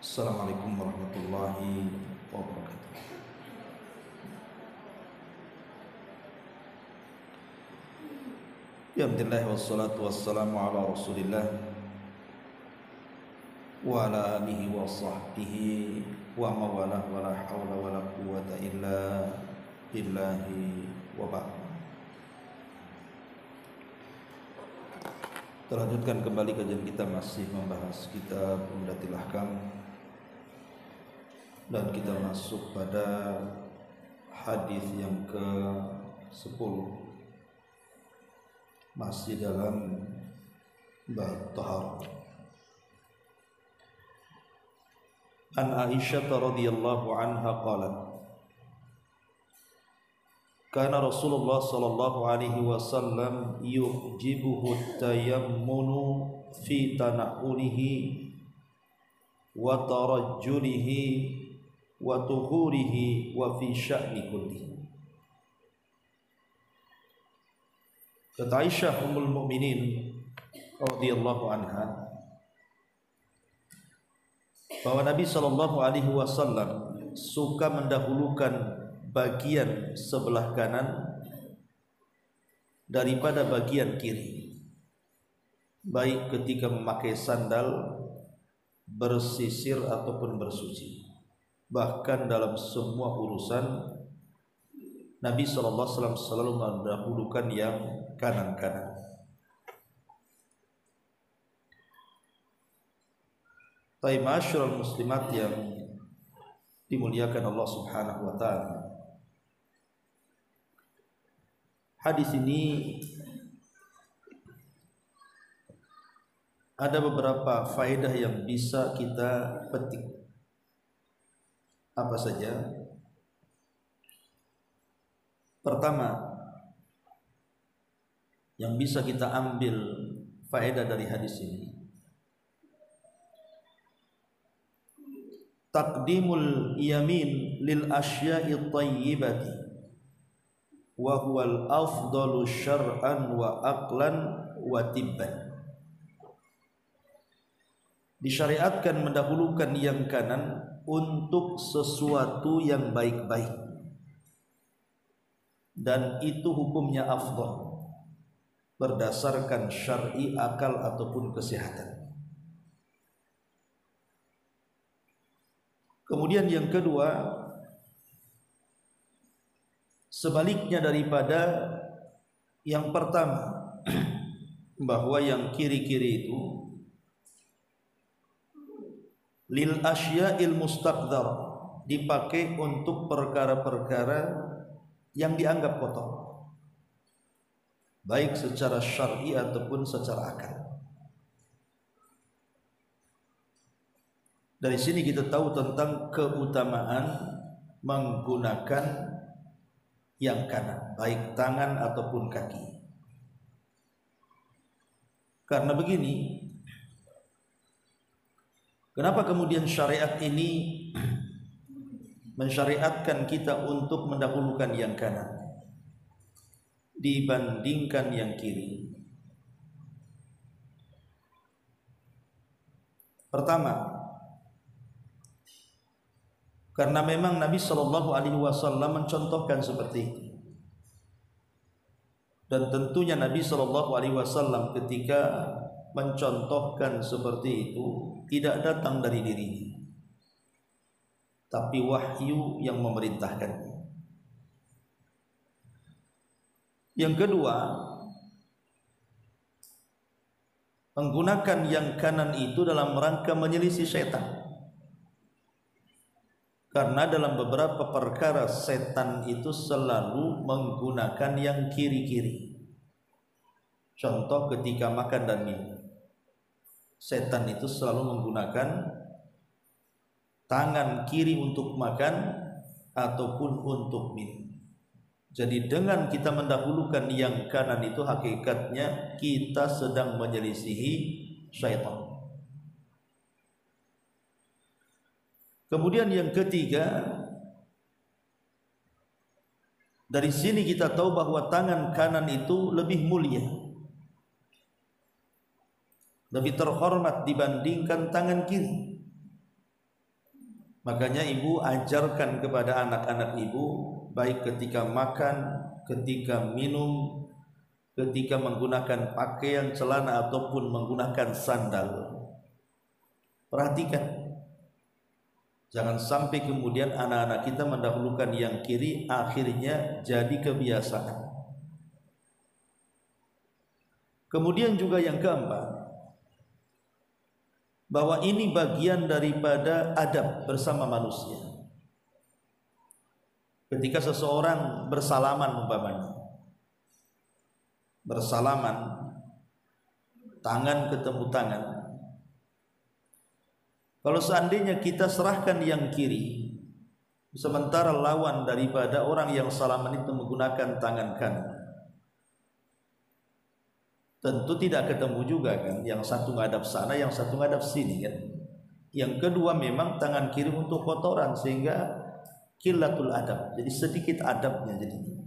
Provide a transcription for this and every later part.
Assalamualaikum warahmatullahi wabarakatuh. Alhamdulillah wassalatu wassalamu ala Rasulillah wa ala alihi wa sahbihi wa mawalah wa la hawla wa la quwwata illa billahi wa ba'd. Terlanjutkan kembali kajian kita, masih membahas kitab Umdatul Ahkam, dan kita masuk pada hadis yang ke-10, masih dalam bab taharah. An Aisyah radhiyallahu anha qalat, kana Rasulullah sallallahu alaihi wasallam yujibuhu tayammunu fi tana'ulihi wa tarajjulihi wa tuhurihi wa fi sya'ni kullihi. Kata Aisyah ummul mukminin radhiyallahu anha bahwa Nabi sallallahu alaihi wasallam suka mendahulukan bagian sebelah kanan daripada bagian kiri, baik ketika memakai sandal, bersisir ataupun bersuci. Bahkan dalam semua urusan Nabi SAW selalu mendahulukan yang kanan-kanan. Tapi ma'asyiral muslimat yang dimuliakan Allah Subhanahu wa ta'ala, hadis ini ada beberapa faedah yang bisa kita petik. Apa saja? Pertama, yang bisa kita ambil faedah dari hadis ini, taqdimul yamin lil asya'i thayyibati wa huwal afdalu syar'an wa aqlan wa tibban. Disyariatkan mendahulukan yang kanan untuk sesuatu yang baik-baik, dan itu hukumnya afdal berdasarkan syar'i, akal ataupun kesehatan. Kemudian yang kedua, sebaliknya daripada yang pertama, bahwa yang kiri-kiri itu lil asya'il mustaqdar, dipakai untuk perkara-perkara yang dianggap kotor, baik secara syar'i ataupun secara akal. Dari sini kita tahu tentang keutamaan menggunakan yang kanan, baik tangan ataupun kaki. Karena begini, kenapa kemudian syariat ini mensyariatkan kita untuk mendahulukan yang kanan dibandingkan yang kiri? Pertama, karena memang Nabi Shallallahu Alaihi Wasallam mencontohkan seperti itu, dan tentunya Nabi Shallallahu Alaihi Wasallam ketika mencontohkan seperti itu tidak datang dari dirinya, tapi wahyu yang memerintahkannya. Yang kedua, menggunakan yang kanan itu dalam rangka menyelisih setan. Karena dalam beberapa perkara setan itu selalu menggunakan yang kiri-kiri. Contoh ketika makan dan minum, setan itu selalu menggunakan tangan kiri untuk makan ataupun untuk minum. Jadi dengan kita mendahulukan yang kanan itu, hakikatnya kita sedang menyelisihi syaitan. Kemudian yang ketiga, dari sini kita tahu bahwa tangan kanan itu lebih mulia, lebih terhormat dibandingkan tangan kiri. Makanya ibu ajarkan kepada anak-anak ibu, baik ketika makan, ketika minum, ketika menggunakan pakaian, celana ataupun menggunakan sandal. Perhatikan, jangan sampai kemudian anak-anak kita mendahulukan yang kiri, akhirnya jadi kebiasaan. Kemudian juga yang keempat, bahwa ini bagian daripada adab bersama manusia. Ketika seseorang bersalaman umpamanya, bersalaman, tangan ketemu tangan, kalau seandainya kita serahkan yang kiri, sementara lawan daripada orang yang salaman itu menggunakan tangan kanan, tentu tidak ketemu juga kan, yang satu ngadap sana, yang satu ngadap sini kan. Yang kedua memang tangan kiri untuk kotoran, sehingga qillatul adab, jadi sedikit adabnya jadinya.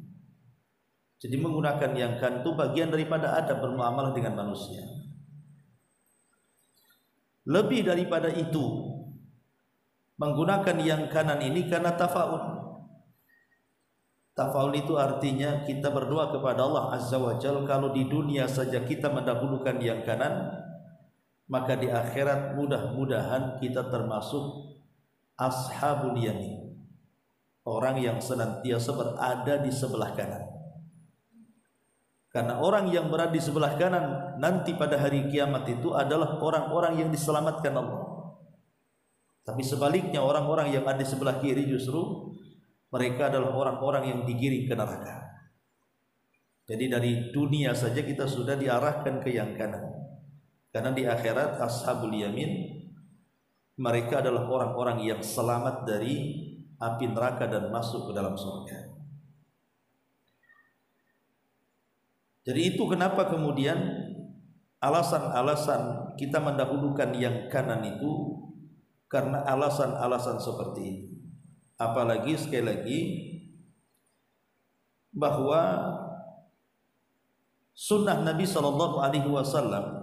Jadi menggunakan yang kanan itu bagian daripada adab bermuamalah dengan manusia. Lebih daripada itu, menggunakan yang kanan ini karena tafaul. Tafaul itu artinya kita berdoa kepada Allah Azza wa Jalla, kalau di dunia saja kita mendahulukan yang kanan, maka di akhirat mudah-mudahan kita termasuk ashabul yamin, orang yang senantiasa berada di sebelah kanan. Karena orang yang berada di sebelah kanan nanti pada hari kiamat itu adalah orang-orang yang diselamatkan Allah. Tapi sebaliknya, orang-orang yang ada di sebelah kiri justru mereka adalah orang-orang yang digiring ke neraka. Jadi dari dunia saja kita sudah diarahkan ke yang kanan. Karena di akhirat ashabul yamin, mereka adalah orang-orang yang selamat dari api neraka dan masuk ke dalam surga. Jadi itu kenapa kemudian alasan-alasan kita mendahulukan yang kanan itu karena alasan-alasan seperti ini. Apalagi sekali lagi bahwa sunnah Nabi SAW,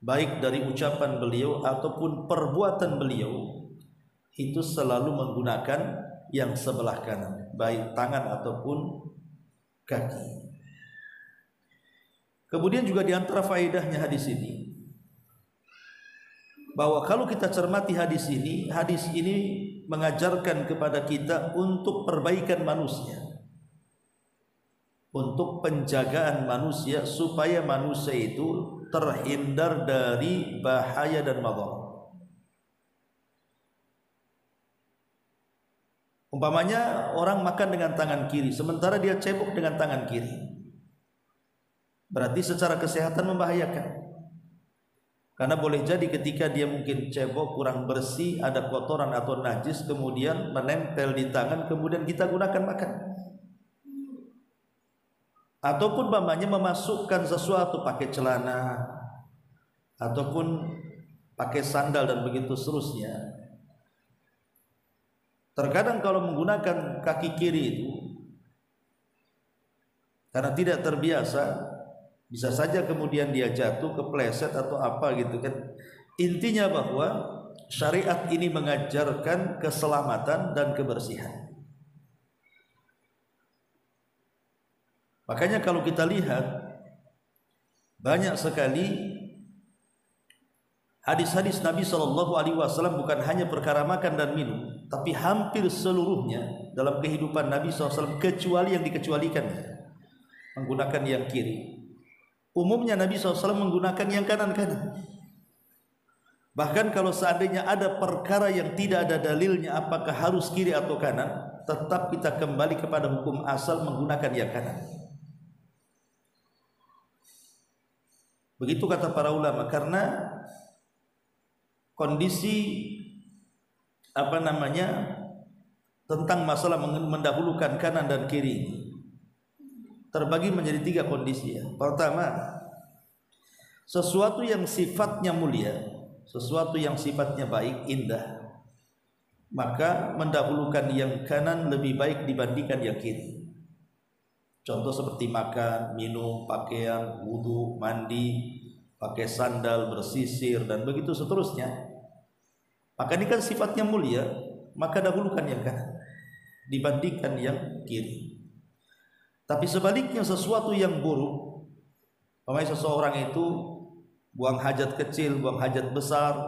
baik dari ucapan beliau ataupun perbuatan beliau, itu selalu menggunakan yang sebelah kanan, baik tangan ataupun kaki. Kemudian juga di antara faedahnya hadis ini, bahwa kalau kita cermati hadis ini mengajarkan kepada kita untuk perbaikan manusia, untuk penjagaan manusia, supaya manusia itu terhindar dari bahaya dan madharat. Umpamanya orang makan dengan tangan kiri, sementara dia cebok dengan tangan kiri, berarti secara kesehatan membahayakan. Karena boleh jadi ketika dia mungkin cebok kurang bersih, ada kotoran atau najis, kemudian menempel di tangan, kemudian kita gunakan makan. Ataupun umpamanya memasukkan sesuatu, pakai celana ataupun pakai sandal dan begitu seterusnya. Terkadang kalau menggunakan kaki kiri itu karena tidak terbiasa, bisa saja kemudian dia jatuh, kepleset atau apa gitu kan. Intinya bahwa syariat ini mengajarkan keselamatan dan kebersihan. Makanya kalau kita lihat banyak sekali hadis-hadis Nabi SAW, bukan hanya perkara makan dan minum, tapi hampir seluruhnya dalam kehidupan Nabi SAW, kecuali yang dikecualikannya, menggunakan yang kiri. Umumnya Nabi SAW menggunakan yang kanan-kanan. Bahkan kalau seandainya ada perkara yang tidak ada dalilnya, apakah harus kiri atau kanan, tetap kita kembali kepada hukum asal menggunakan yang kanan. Begitu kata para ulama, karena kondisi tentang masalah mendahulukan kanan dan kiri ini terbagi menjadi 3 kondisi ya. Pertama, sesuatu yang sifatnya mulia, sesuatu yang sifatnya baik, indah, maka mendahulukan yang kanan lebih baik dibandingkan yang kiri. Contoh seperti makan, minum, pakaian, wudu, mandi, pakai sandal, bersisir dan begitu seterusnya. Maka ini kan sifatnya mulia, maka dahulukan yang kanan dibandingkan yang kiri. Tapi sebaliknya sesuatu yang buruk, seseorang itu buang hajat kecil, buang hajat besar,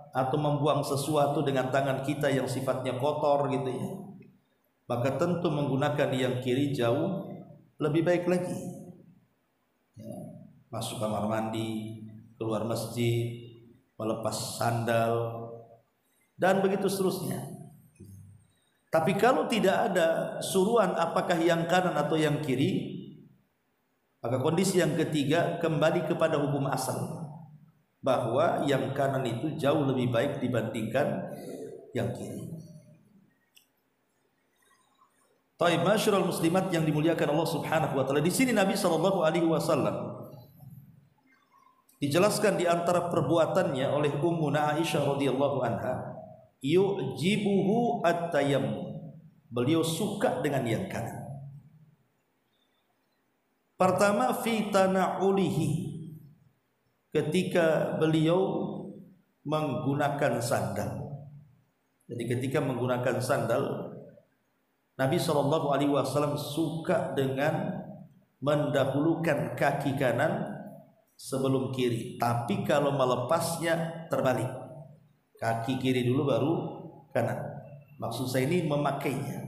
atau membuang sesuatu dengan tangan kita yang sifatnya kotor gitu ya, maka tentu menggunakan yang kiri jauh lebih baik lagi. Ya, masuk kamar mandi, keluar masjid, melepas sandal, dan begitu seterusnya. Tapi kalau tidak ada suruhan apakah yang kanan atau yang kiri, maka kondisi yang ketiga kembali kepada hukum asal, bahwa yang kanan itu jauh lebih baik dibandingkan yang kiri. Taib, masyarul muslimat yang dimuliakan Allah Subhanahu wa taala. Di sini Nabi sallallahu alaihi wasallam dijelaskan di antara perbuatannya oleh Ummuna Aisyah radhiyallahu anha, yu'jibuhu at-tayammum. Beliau suka dengan yang kanan. Pertama, fi tana'ulihi, ketika beliau menggunakan sandal. Jadi ketika menggunakan sandal, Nabi SAW suka dengan mendahulukan kaki kanan sebelum kiri. Tapi kalau melepasnya terbalik, kaki kiri dulu baru kanan. Maksud saya ini memakainya.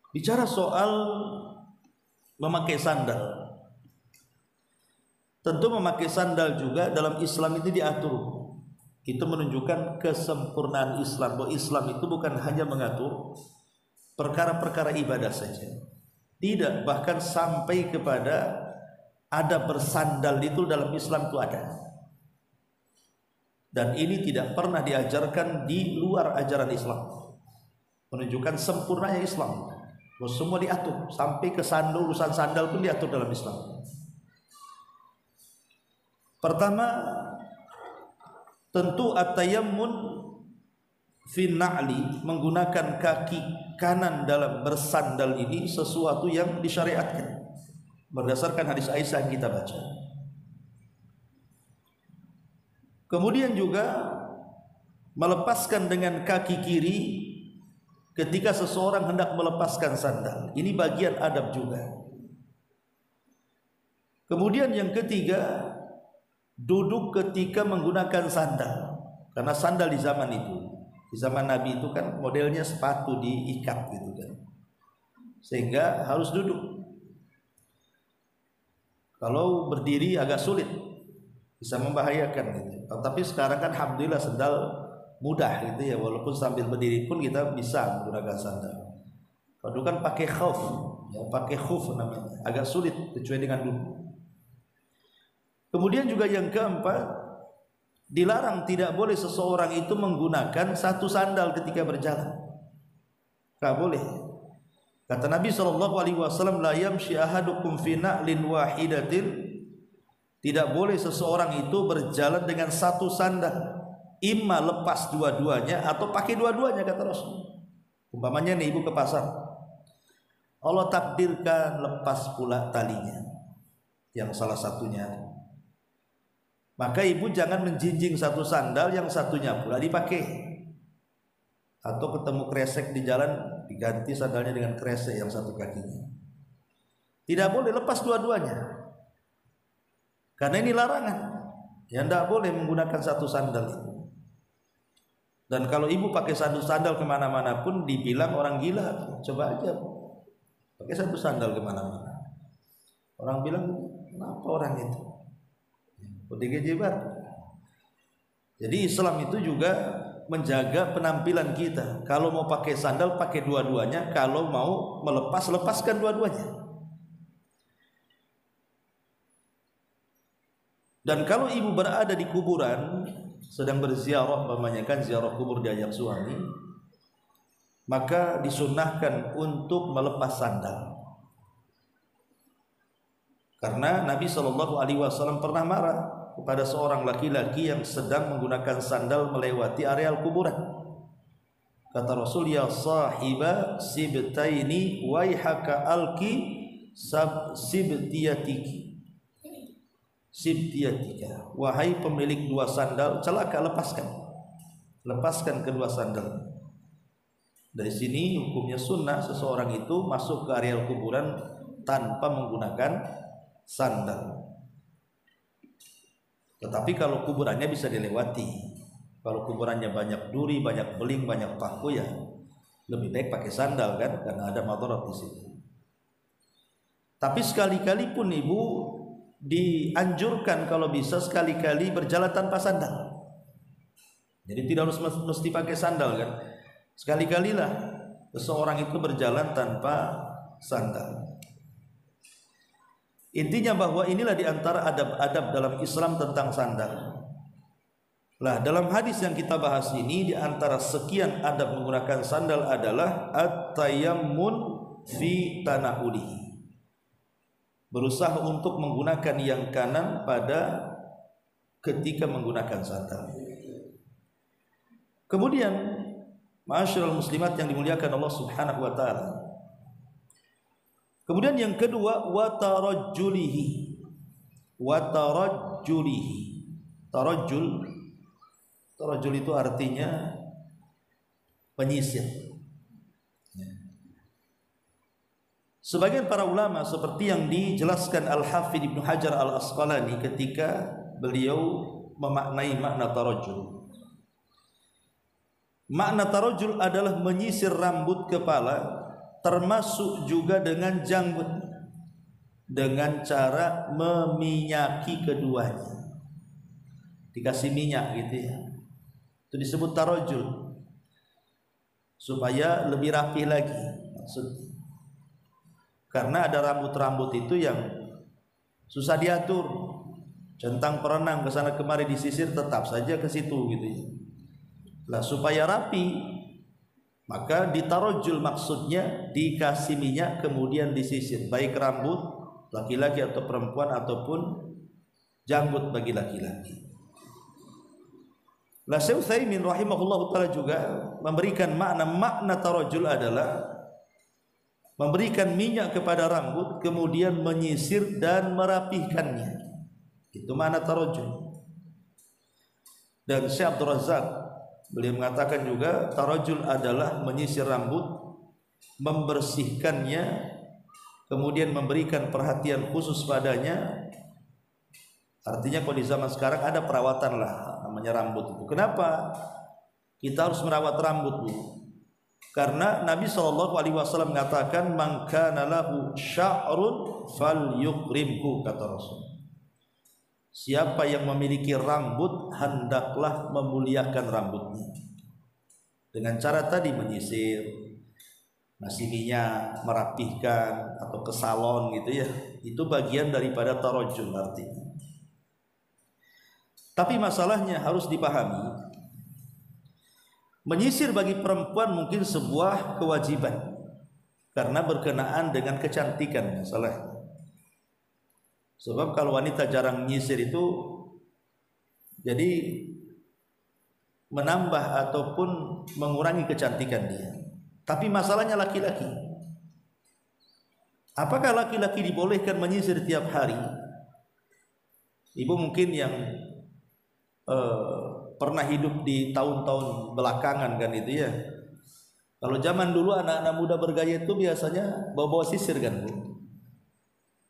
Bicara soal memakai sandal, tentu memakai sandal juga dalam Islam itu diatur. Itu menunjukkan kesempurnaan Islam, bahwa Islam itu bukan hanya mengatur perkara-perkara ibadah saja. Tidak, bahkan sampai kepada ada bersandal itu dalam Islam itu ada. Dan ini tidak pernah diajarkan di luar ajaran Islam. Menunjukkan sempurnanya Islam. Bahwa semua diatur, sampai ke sandal, urusan sandal pun diatur dalam Islam. Pertama, tentu at-tayammun fi na'li, menggunakan kaki kanan dalam bersandal ini sesuatu yang disyariatkan berdasarkan hadis Aisyah yang kita baca. Kemudian juga melepaskan dengan kaki kiri ketika seseorang hendak melepaskan sandal. Ini bagian adab juga. Kemudian yang ketiga, duduk ketika menggunakan sandal. Karena sandal di zaman itu, di zaman Nabi itu kan modelnya sepatu diikat gitu kan, sehingga harus duduk. Kalau berdiri agak sulit, bisa membahayakan gitu. Tapi sekarang kan alhamdulillah sandal mudah gitu ya, walaupun sambil berdiri pun kita bisa menggunakan sandal. Kalau dulu kan pakai khuf, ya pakai khuf namanya, agak sulit kecuali dengan duduk. Kemudian juga yang keempat, dilarang, tidak boleh seseorang itu menggunakan satu sandal ketika berjalan. Tak boleh. Kata Nabi SAW, la yamshi ahadukum fi na'lin wahidatin, tidak boleh seseorang itu berjalan dengan satu sandal, imma lepas dua-duanya atau pakai dua-duanya, kata Rasul. Umpamanya nih ibu ke pasar, Allah takdirkan lepas pula talinya yang salah satunya, maka ibu jangan menjinjing satu sandal, yang satunya pula dipakai. Atau ketemu kresek di jalan, diganti sandalnya dengan kresek yang satu kakinya. Tidak boleh lepas dua-duanya, karena ini larangan. Ya, tidak boleh menggunakan satu sandal itu. Dan kalau ibu pakai satu sandal kemana-mana pun dibilang orang gila. Coba aja pakai satu sandal kemana-mana, orang bilang kenapa orang itu Jadi Islam itu juga menjaga penampilan kita. Kalau mau pakai sandal, pakai dua-duanya. Kalau mau melepas, lepaskan dua-duanya. Dan kalau ibu berada di kuburan, sedang berziarah, memanyakan ziarah kubur diajak suami, maka disunnahkan untuk melepas sandal. Karena Nabi SAW pernah marah kepada seorang laki-laki yang sedang menggunakan sandal melewati areal kuburan. Kata Rasul, ya sahiba sibtaini waihaka alki sibtiyatiki. sibtiyatika, wahai pemilik dua sandal, celaka, lepaskan kedua sandal. Dari sini hukumnya sunnah seseorang itu masuk ke areal kuburan tanpa menggunakan sandal. Tetapi kalau kuburannya bisa dilewati, kalau kuburannya banyak duri, banyak beling, banyak paku, ya lebih baik pakai sandal kan, karena ada madarat di situ. Tapi sekali-kali pun ibu dianjurkan kalau bisa sekali-kali berjalan tanpa sandal. Jadi tidak harus mesti pakai sandal kan. Sekali-kalilah seseorang itu berjalan tanpa sandal. Intinya bahwa inilah diantara adab-adab dalam Islam tentang sandal. Nah, dalam hadis yang kita bahas ini, diantara sekian adab menggunakan sandal adalah at-tayammun fi tanaulihi. Berusaha untuk menggunakan yang kanan pada ketika menggunakan sandal. Kemudian ma'asyiral muslimat yang dimuliakan Allah Subhanahu wa taala. Kemudian yang kedua, wa tarajjulihi. Tarajjul itu artinya penyisir. Sebagian para ulama seperti yang dijelaskan Al-Hafidz Ibnu Hajar Al-Asqalani ketika beliau memaknai makna tarajjul. Makna tarajjul adalah menyisir rambut kepala, termasuk juga dengan janggut, dengan cara meminyaki keduanya. Dikasih minyak gitu ya. Itu disebut tarajjul. Supaya lebih rapi lagi maksudnya. Karena ada rambut-rambut itu yang susah diatur. Centang perenang ke sana kemari disisir, tetap saja ke situ gitu ya. Lah supaya rapi, maka ditarajjul, maksudnya dikasih minyak kemudian disisir, baik rambut laki-laki atau perempuan ataupun janggut bagi laki-laki. Lah Syekh Utsaimin rahimahullah taala juga memberikan makna tarajjul adalah memberikan minyak kepada rambut kemudian menyisir dan merapihkannya. Itu makna tarajjul. Dan Syekh Abdul Razak beliau mengatakan juga tarajjul adalah menyisir rambut, membersihkannya, kemudian memberikan perhatian khusus padanya. Artinya kalau di zaman sekarang ada perawatan lah namanya rambut itu. Kenapa kita harus merawat rambut, Bu? Karena Nabi SAW mengatakan man kana lahu sya'run falyukrimhu, kata Rasul. Siapa yang memiliki rambut hendaklah memuliakan rambutnya. Dengan cara tadi menyisir, ngasih minyak, merapihkan atau ke salon gitu ya. Itu bagian daripada tarajjul artinya. Tapi masalahnya harus dipahami, menyisir bagi perempuan mungkin sebuah kewajiban karena berkenaan dengan kecantikan masalahnya. Sebab kalau wanita jarang menyisir itu jadi menambah ataupun mengurangi kecantikan dia. Tapi masalahnya laki-laki. Apakah laki-laki dibolehkan menyisir tiap hari? Ibu mungkin yang pernah hidup di tahun-tahun belakangan kan itu ya. Kalau zaman dulu anak-anak muda bergaya itu biasanya bawa-bawa sisir kan, Bu.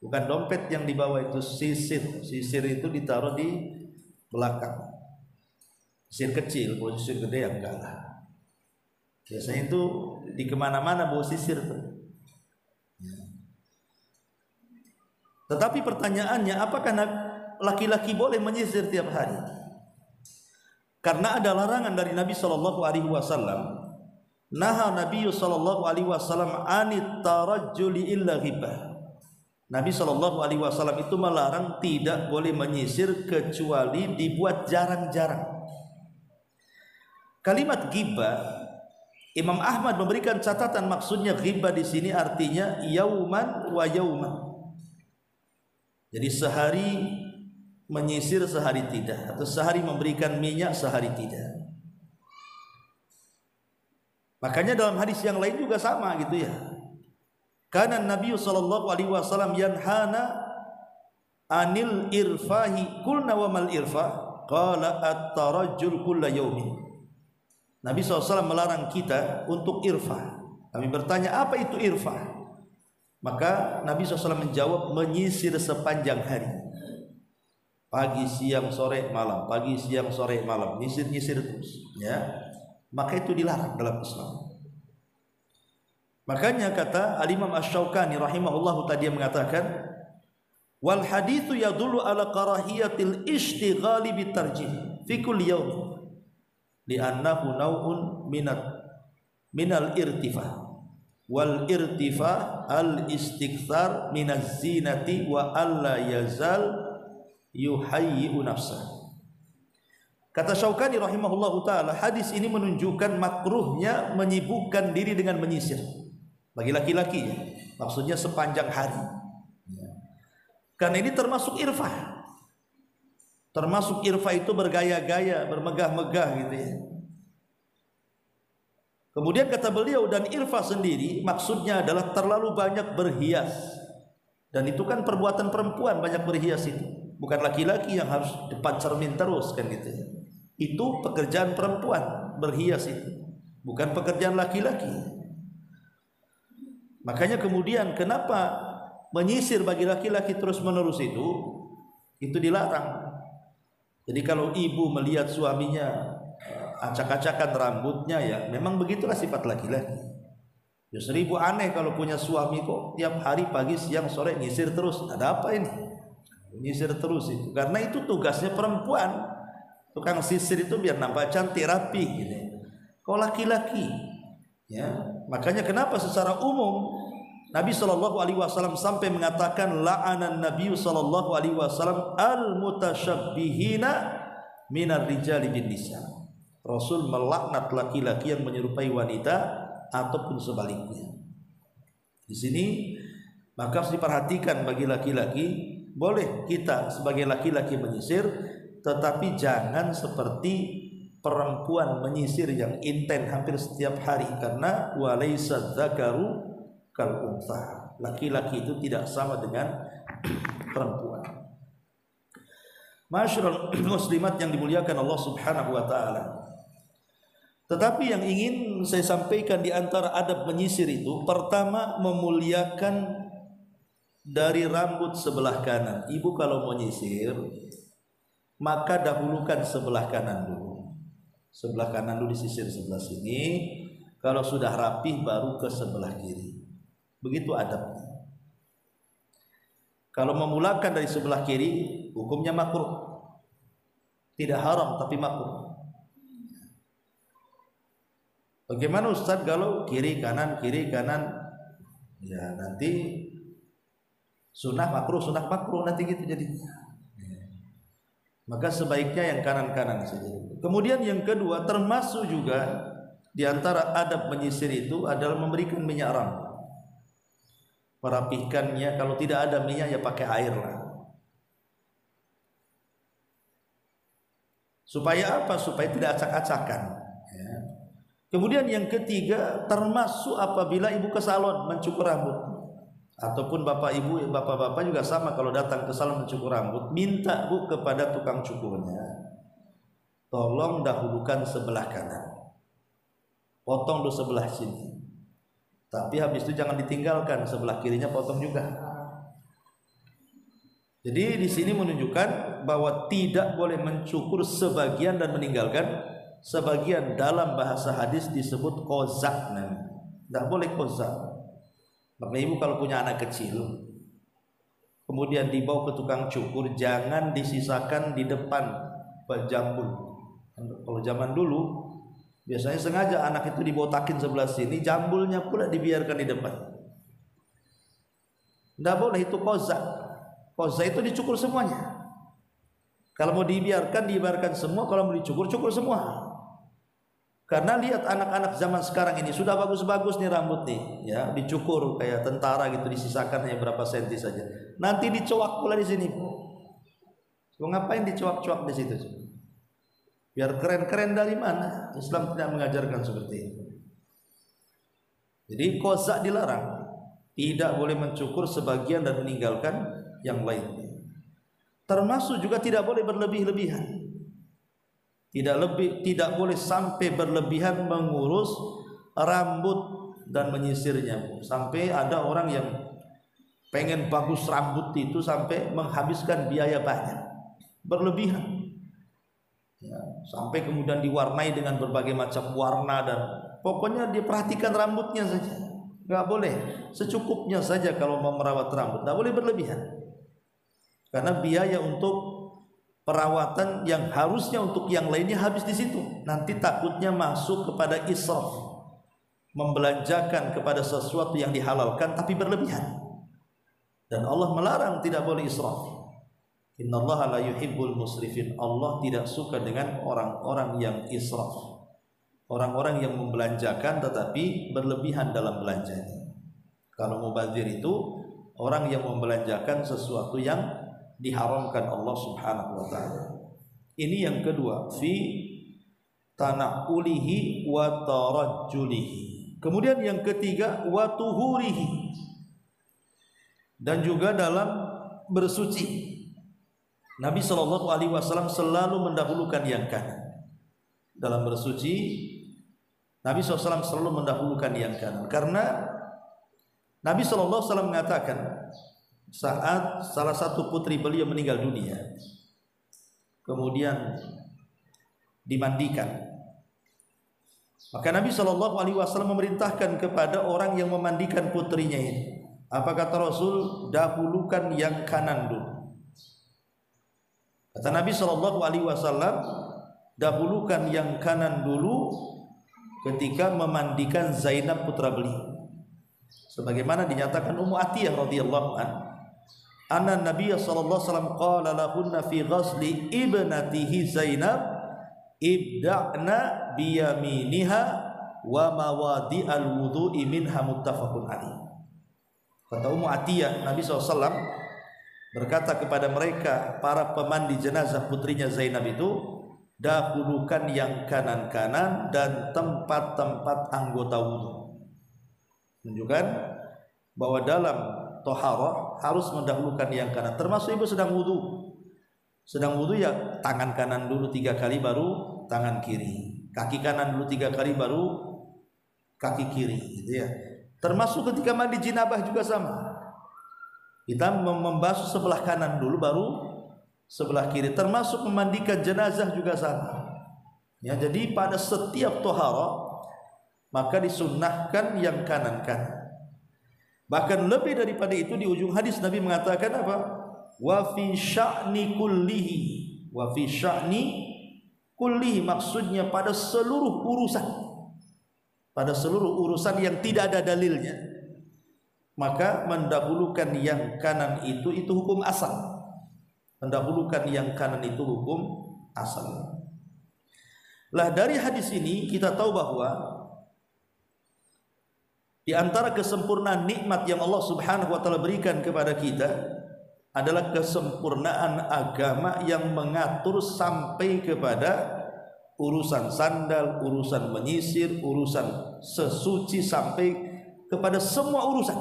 Bukan dompet yang dibawa, itu sisir. Sisir itu ditaruh di belakang. Sisir kecil, bawa sisir gede ya enggak lah. Biasanya itu di kemana-mana bawa sisir tuh. Tetapi pertanyaannya, apakah laki-laki boleh menyisir tiap hari? Karena ada larangan dari Nabi SAW. Naha Nabi SAW anit tarajjuli illa ghibah. Nabi SAW itu melarang tidak boleh menyisir kecuali dibuat jarang-jarang. Kalimat ghibah, Imam Ahmad memberikan catatan, maksudnya ghibah di sini artinya yauman wa yauman. Jadi sehari menyisir, sehari tidak, atau sehari memberikan minyak, sehari tidak. Makanya dalam hadis yang lain juga sama gitu ya. Karena Nabi SAW yanhana anil irfahi qulna wa mal irfah qala at-tarajjul kulla yaumin. Nabi SAW melarang kita untuk irfah. Kami bertanya, apa itu irfah? Maka Nabi SAW menjawab, menyisir sepanjang hari, pagi siang sore malam, pagi siang sore malam, nyisir terus, ya. Maka itu dilarang dalam Islam. Makanya kata Al-Imam Asy-Syaukani rahimahullahu tadi mengatakan, wal haditsu yadullu ala karahiyatil ishtighali bitarjih fi kulli yawm li'annahu naw'un minal irtifah wal irtifah al istikthar minaz zinati wa alla yazal yuhayyi'u nafsah. Kata Syaukani rahimahullahu taala, hadis ini menunjukkan makruhnya menyibukkan diri dengan menyisir bagi laki-laki, ya. Maksudnya sepanjang hari, ya. Karena ini termasuk irfah. Termasuk irfah itu bergaya-gaya, bermegah-megah gitu, ya. Kemudian kata beliau, dan irfah sendiri maksudnya adalah terlalu banyak berhias. Dan itu kan perbuatan perempuan, banyak berhias itu. Bukan laki-laki yang harus depan cermin terus kan gitu, ya. Itu pekerjaan perempuan, berhias itu, bukan pekerjaan laki-laki. Makanya kemudian kenapa menyisir bagi laki-laki terus menerus itu dilarang. Jadi kalau ibu melihat suaminya acak-acakan rambutnya, ya memang begitulah sifat laki-laki. Ya seribu aneh kalau punya suami kok tiap hari pagi siang sore nyisir terus. Ada apa ini? Nyisir terus itu karena itu tugasnya perempuan. Tukang sisir itu biar nampak cantik rapi gitu. Kalau laki-laki, ya, makanya kenapa secara umum Nabi SAW sampai mengatakan la'anan Nabi SAW al-mutasyabbihina minar rijali bin nisa. Rasul melaknat laki-laki yang menyerupai wanita ataupun sebaliknya. Di sini maka harus diperhatikan bagi laki-laki, boleh kita sebagai laki-laki menyisir, tetapi jangan seperti perempuan menyisir yang intens hampir setiap hari, karena walaysa dzakaru kal untha. Laki-laki itu tidak sama dengan perempuan. Masyarul muslimat yang dimuliakan Allah Subhanahu wa taala. Tetapi yang ingin saya sampaikan di antara adab menyisir itu, pertama memuliakan dari rambut sebelah kanan. Ibu kalau mau nyisir, maka dahulukan sebelah kanan dulu. Sebelah kanan dulu disisir sebelah sini. Kalau sudah rapih baru ke sebelah kiri. Begitu adabnya. Kalau memulakan dari sebelah kiri, hukumnya makruh. Tidak haram tapi makruh. Bagaimana Ustaz kalau kiri kanan? Ya nanti sunnah makruh nanti gitu jadinya. Maka sebaiknya yang kanan-kanan saja. Kemudian yang kedua, termasuk juga di antara adab menyisir itu adalah memberikan minyak rambut. Merapihkannya, kalau tidak ada minyak ya pakai air lah. Supaya apa? Supaya tidak acak-acakan, ya. Kemudian yang ketiga, termasuk apabila ibu ke salon mencukur rambut. Ataupun bapak ibu, bapak-bapak juga sama, kalau datang ke salon mencukur rambut, minta bu kepada tukang cukurnya, tolong dahulukan sebelah kanan, potong dulu sebelah sini, tapi habis itu jangan ditinggalkan, sebelah kirinya potong juga. Jadi di sini menunjukkan bahwa tidak boleh mencukur sebagian dan meninggalkan sebagian. Dalam bahasa hadis disebut kozak, tidak boleh kozak. Maka ibu kalau punya anak kecil kemudian dibawa ke tukang cukur, jangan disisakan di depan jambul. Kalau zaman dulu biasanya sengaja anak itu dibotakin sebelah sini, jambulnya pula dibiarkan di depan. Tidak boleh, itu kozak. Kozak itu dicukur semuanya. Kalau mau dibiarkan semua, kalau mau dicukur semua. Karena lihat anak-anak zaman sekarang ini sudah bagus-bagus nih rambut nih, ya, dicukur kayak tentara gitu, disisakan hanya berapa senti saja. Nanti dicoak pula di sini. Mau ngapain dicoak-coak di situ? Biar keren-keren dari mana? Islam tidak mengajarkan seperti itu. Jadi kozak dilarang. Tidak boleh mencukur sebagian dan meninggalkan yang lainnya. Termasuk juga tidak boleh berlebih-lebihan. Tidak boleh sampai berlebihan mengurus rambut dan menyisirnya. Sampai ada orang yang pengen bagus rambut itu sampai menghabiskan biaya banyak, berlebihan. Ya, sampai kemudian diwarnai dengan berbagai macam warna dan pokoknya dia perhatikan rambutnya saja. Nggak boleh, secukupnya saja kalau mau merawat rambut. Nggak boleh berlebihan. Karena biaya untuk perawatan yang harusnya untuk yang lainnya habis di situ. Nanti takutnya masuk kepada israf, membelanjakan kepada sesuatu yang dihalalkan tapi berlebihan. Dan Allah melarang tidak boleh israf. Innallaha la yuhibbul musrifin. Allah tidak suka dengan orang-orang yang israf. Orang-orang yang membelanjakan tetapi berlebihan dalam belanjanya. Kalau mubazir itu orang yang membelanjakan sesuatu yang diharamkan Allah Subhanahu wa taala. Ini yang kedua, fi tanaqulihi wa tarajjulihi. Kemudian yang ketiga, wa tuhurihi. Dan juga dalam bersuci. Nabi sallallahu alaihi wasallam selalu mendahulukan yang kanan. Dalam bersuci, Nabi SAW selalu mendahulukan yang kanan. Karena Nabi SAW mengatakan saat salah satu putri beliau meninggal dunia, kemudian dimandikan, maka Nabi SAW memerintahkan kepada orang yang memandikan putrinya ini, apa kata Rasul? Dahulukan yang kanan dulu. Kata Nabi SAW, dahulukan yang kanan dulu ketika memandikan Zainab putra beliau, sebagaimana dinyatakan Ummu Atiyah radhiyallahu anha, anna Nabiy sallallahu alaihi wasallam qala lahunna fi ghasli ibnatihi Zainab ibda'na biyaminiha wa mawadi'al wudu'i minha, muttafaqun alaih. Kata Ummu Atiyah, Nabi SAW berkata kepada mereka, para pemandi jenazah putrinya Zainab itu, dahulukan yang kanan-kanan dan tempat-tempat anggota wudu. Menunjukkan bahwa dalam toharoh harus mendahulukan yang kanan. Termasuk ibu sedang wudu. Sedang wudu ya tangan kanan dulu 3 kali baru tangan kiri. Kaki kanan dulu 3 kali baru kaki kiri, gitu ya. Termasuk ketika mandi jinabah juga sama. Kita membasuh sebelah kanan dulu baru sebelah kiri. Termasuk memandikan jenazah juga sama. Ya, jadi pada setiap toharoh maka disunnahkan yang kanan-kanan. Bahkan lebih daripada itu, di ujung hadis Nabi mengatakan apa? Wa fi sya'ni kullihi. Wa fi sya'ni kullihi, maksudnya pada seluruh urusan. Pada seluruh urusan yang tidak ada dalilnya, maka mendahulukan yang kanan itu hukum asal. Mendahulukan yang kanan itu hukum asal. Lah dari hadis ini kita tahu bahwa di antara kesempurnaan nikmat yang Allah Subhanahu wa taala berikan kepada kita adalah kesempurnaan agama yang mengatur sampai kepada urusan sandal, urusan menyisir, urusan sesuci, sampai kepada semua urusan.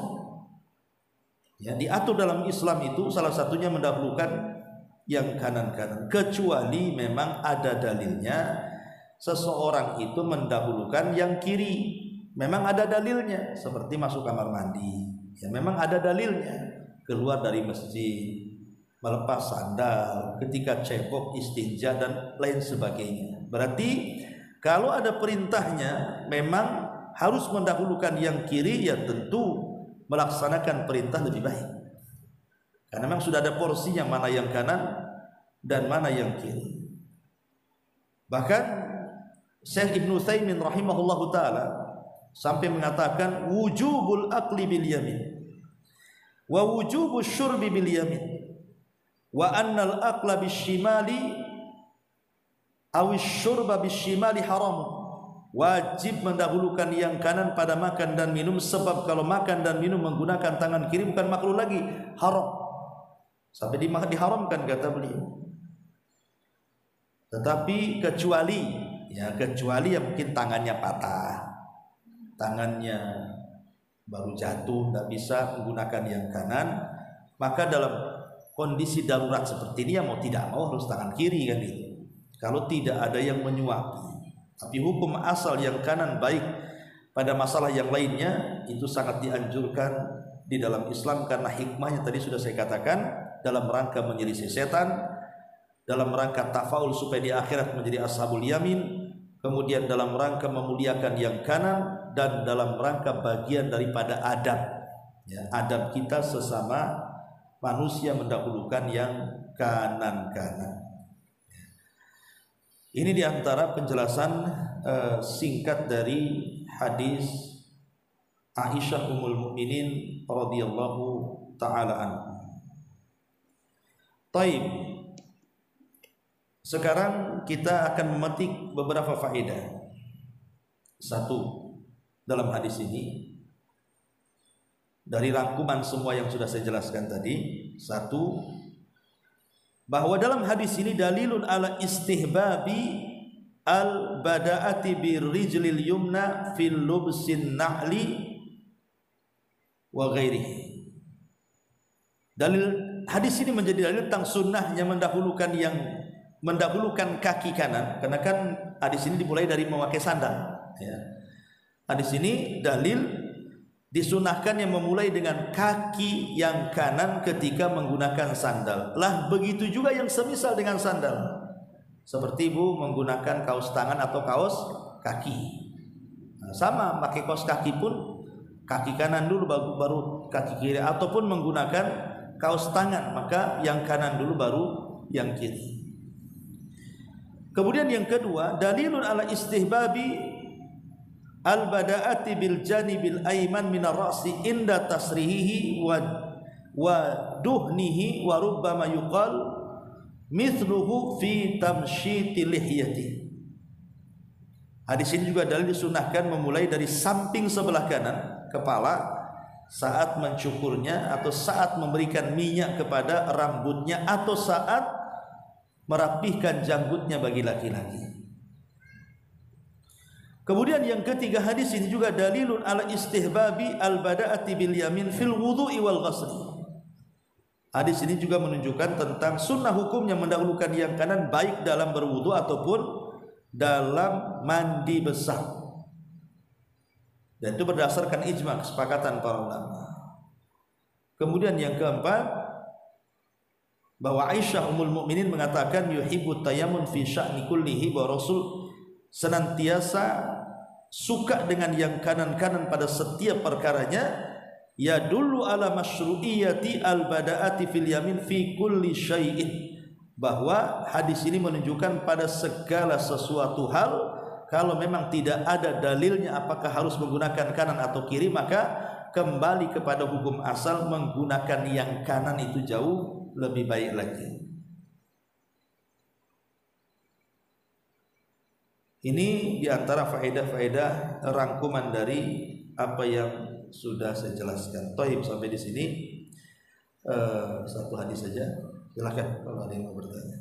Ya, diatur dalam Islam itu salah satunya mendahulukan yang kanan-kanan, kecuali memang ada dalilnya seseorang itu mendahulukan yang kiri. Memang ada dalilnya, seperti masuk kamar mandi, ya memang ada dalilnya. Keluar dari masjid, melepas sandal, ketika cebok, istinja dan lain sebagainya. Berarti kalau ada perintahnya memang harus mendahulukan yang kiri, ya tentu melaksanakan perintah lebih baik. Karena memang sudah ada porsinya, mana yang kanan dan mana yang kiri. Bahkan Syekh Ibnu Utsaimin rahimahullahu taala sampai mengatakan wujubul akli bil yamin wa wujubus syurbi bil yamin wa annal akla bisyimali aw syurba bisyimali haram. Wajib mendahulukan yang kanan pada makan dan minum, sebab kalau makan dan minum menggunakan tangan kiri bukan makruh lagi, haram. Sampai diharamkan kata beliau. Tetapi kecuali yang mungkin tangannya patah, tangannya baru jatuh, tidak bisa menggunakan yang kanan, maka dalam kondisi darurat seperti ini ya mau tidak mau harus tangan kiri kan gitu. Kalau tidak ada yang menyuapi. Tapi hukum asal yang kanan baik pada masalah yang lainnya itu sangat dianjurkan di dalam Islam karena hikmahnya tadi sudah saya katakan, dalam rangka menyelisih setan, dalam rangka tafaul supaya di akhirat menjadi ashabul yamin, kemudian dalam rangka memuliakan yang kanan, dan dalam rangka bagian daripada adab. Ya, adab kita sesama manusia mendahulukan yang kanan-kanan. Ini diantara penjelasan singkat dari hadis Aisyah Ummul Mukminin radhiyallahu taala anha. Taib. Sekarang kita akan memetik beberapa faedah. Satu, dalam hadis ini dari rangkuman semua yang sudah saya jelaskan tadi, satu, bahwa dalam hadis ini dalilun ala istihbabi al bada'ati birrijlil yumna fil lubsin na'li wa ghairihi. Dalil hadis ini menjadi dalil tentang sunnahnya mendahulukan kaki kanan, karena kan hadis ini dimulai dari memakai sandal ya. Hadis ini dalil disunahkan yang memulai dengan kaki yang kanan ketika menggunakan sandal. Lah begitu juga yang semisal dengan sandal. Seperti ibu menggunakan kaos tangan atau kaos kaki. Nah, sama pakai kaos kaki pun kaki kanan dulu baru kaki kiri, ataupun menggunakan kaos tangan maka yang kanan dulu baru yang kiri. Kemudian yang kedua, dalilun ala istihbabi al-bada'ati bil janibil ayman minar ra'si inda tasrihihi wa duhnihi wa rubbama yuqal mithluhu fi tamshiti lihyati. Hadis ini juga dalil disunahkan memulai dari samping sebelah kanan kepala saat mencukurnya atau saat memberikan minyak kepada rambutnya atau saat merapihkan janggutnya bagi laki-laki. Kemudian yang ketiga, hadis ini juga dalilun ala istihbabi al-bada'ati bil yamin fil wudhu'i wal ghusli. Hadis ini juga menunjukkan tentang sunnah hukumnya mendahulukan yang kanan baik dalam berwudu ataupun dalam mandi besar. Dan itu berdasarkan ijma, kesepakatan para ulama. Kemudian yang keempat, bahwa Aisyah Ummul Mukminin mengatakan yuhibbut tayammun fi sya'ni kullihi, bahwa Rasul senantiasa suka dengan yang kanan-kanan pada setiap perkaranya. Ya dulu ala masyru'iyati al-bada'ati fil yamin fi kulli syai'in, bahwa hadis ini menunjukkan pada segala sesuatu hal kalau memang tidak ada dalilnya apakah harus menggunakan kanan atau kiri, maka kembali kepada hukum asal menggunakan yang kanan itu jauh lebih baik lagi. Ini diantara faedah-faedah rangkuman dari apa yang sudah saya jelaskan. Toib, sampai di sini satu hadis saja. Silakan kalau ada yang mau bertanya.